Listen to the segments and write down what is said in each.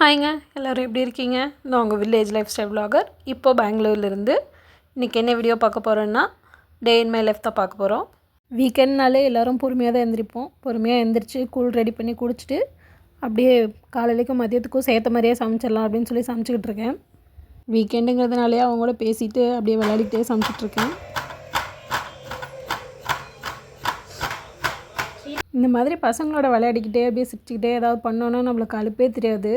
ஹாய்ங்க, எல்லோரும் எப்படி இருக்கீங்க? நான் உங்கள் வில்லேஜ் லைஃப் ஸ்டைல் விலாகர். இப்போது பெங்களூர்லேருந்து இன்றைக்கி என்ன வீடியோ பார்க்க போகிறோன்னா, டே இன் மை லைஃப் தான் பார்க்க போகிறோம். வீக்கெண்ட்னாலே எல்லோரும் பொறுமையாக தான் எழுந்திரிப்போம். பொறுமையாக எழுந்திரிச்சு கூழ் ரெடி பண்ணி குடிச்சிட்டு அப்படியே காலையிலேக்கும் மதியத்துக்கும் சேர்த்த மாதிரியே சமைச்சிடலாம் அப்படின்னு சொல்லி சமைச்சிக்கிட்டு இருக்கேன். வீக்கெண்டுங்கிறதுனாலே அவங்களோட பேசிவிட்டு அப்படியே விளையாடிக்கிட்டே சமைச்சிட்ருக்கேன். இந்த மாதிரி பசங்களோட விளையாடிக்கிட்டே அப்படியே சிரிச்சுக்கிட்டே ஏதாவது பண்ணோன்னா நம்மளுக்கு அலுப்பே தெரியாது.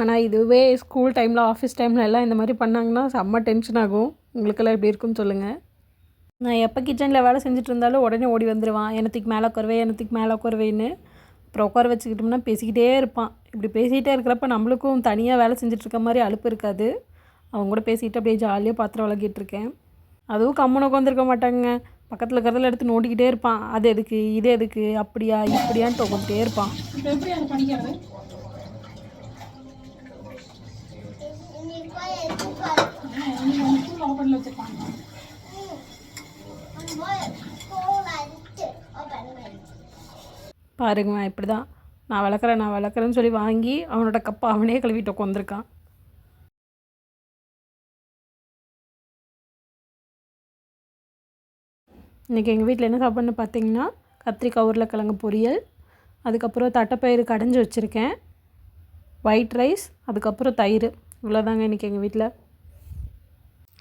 ஆனால் இதுவே ஸ்கூல் டைமில் ஆஃபீஸ் டைமில் எல்லாம் இந்த மாதிரி பண்ணாங்கன்னா செம்ம டென்ஷன் ஆகும். உங்களுக்கெல்லாம் எப்படி இருக்குன்னு சொல்லுங்கள். நான் எப்போ கிச்சனில் வேலை செஞ்சுட்டு இருந்தாலும் உடனே ஓடி வந்துடுவான். எனத்துக்கு மேலே உட்காருவேன், எனத்துக்கு மேலே உட்காருவேன்னு. அப்புறம் உட்கார வச்சுக்கிட்டோம்னா பேசிக்கிட்டே இருப்பான். இப்படி பேசிக்கிட்டே இருக்கிறப்ப நம்மளுக்கும் தனியாக வேலை செஞ்சுட்ருக்க மாதிரி அலுப்பு இருக்காது. அவங்க கூட பேசிக்கிட்டு அப்படியே ஜாலியாக பாத்திரம் விளக்கிட்டுருக்கேன். அதுவும் கம்முன்னு உட்காந்துருக்க மாட்டாங்க. பக்கத்தில் இருக்கிறதில் எடுத்து நோண்டிக்கிட்டே இருப்பான். அது எதுக்கு, இது எதுக்கு, அப்படியா இப்படியான்னு தொகுத்துட்டே இருப்பான். பாருங்க, இப்படி தான் நான் வளர்க்குறேன்னு சொல்லி வாங்கி அவனோட கப்பை அவனே கழுவிட்டு உட்காந்துருக்கான். இன்றைக்கி எங்கள் வீட்டில் என்ன சாப்பாடுன்னு பார்த்தீங்கன்னா, கத்திரிக்காய் உருளைக்கிழங்கு பொரியல், அதுக்கப்புறம் தட்டைப்பயிறு கடைஞ்சி வச்சுருக்கேன், ஒயிட் ரைஸ், அதுக்கப்புறம் தயிர். இவ்வளோதாங்க இன்றைக்கி எங்கள் வீட்டில்.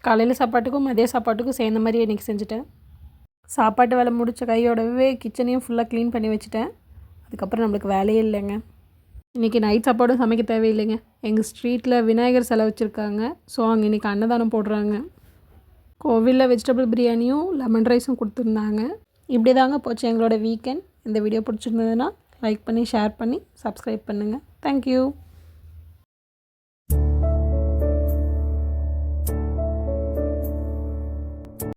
காலையில் சாப்பாட்டுக்கும் மதிய சாப்பாட்டுக்கும் சேர்ந்த மாதிரி இன்றைக்கி செஞ்சுட்டேன். சாப்பாட்டு வேலை முடித்த கையோடவே கிச்சனையும் ஃபுல்லாக க்ளீன் பண்ணி வச்சுட்டேன். அதுக்கப்புறம் நம்மளுக்கு வேலையே இல்லைங்க. இன்றைக்கி நைட் சாப்பாடும் சமைக்க தேவையில்லைங்க. எங்கள் ஸ்ட்ரீட்டில் விநாயகர் சிலை வச்சுருக்காங்க. ஸோ அங்கே இன்றைக்கி அன்னதானம் போடுறாங்க. கோவிலில் வெஜிடபிள் பிரியாணியும் லெமன் ரைஸும் கொடுத்துருந்தாங்க. இப்படி தாங்க போச்சு எங்களோட வீக்கெண்ட். இந்த வீடியோ பிடிச்சிருந்ததுன்னா லைக் பண்ணி, ஷேர் பண்ணி, சப்ஸ்கிரைப் பண்ணுங்கள். தேங்க்யூ.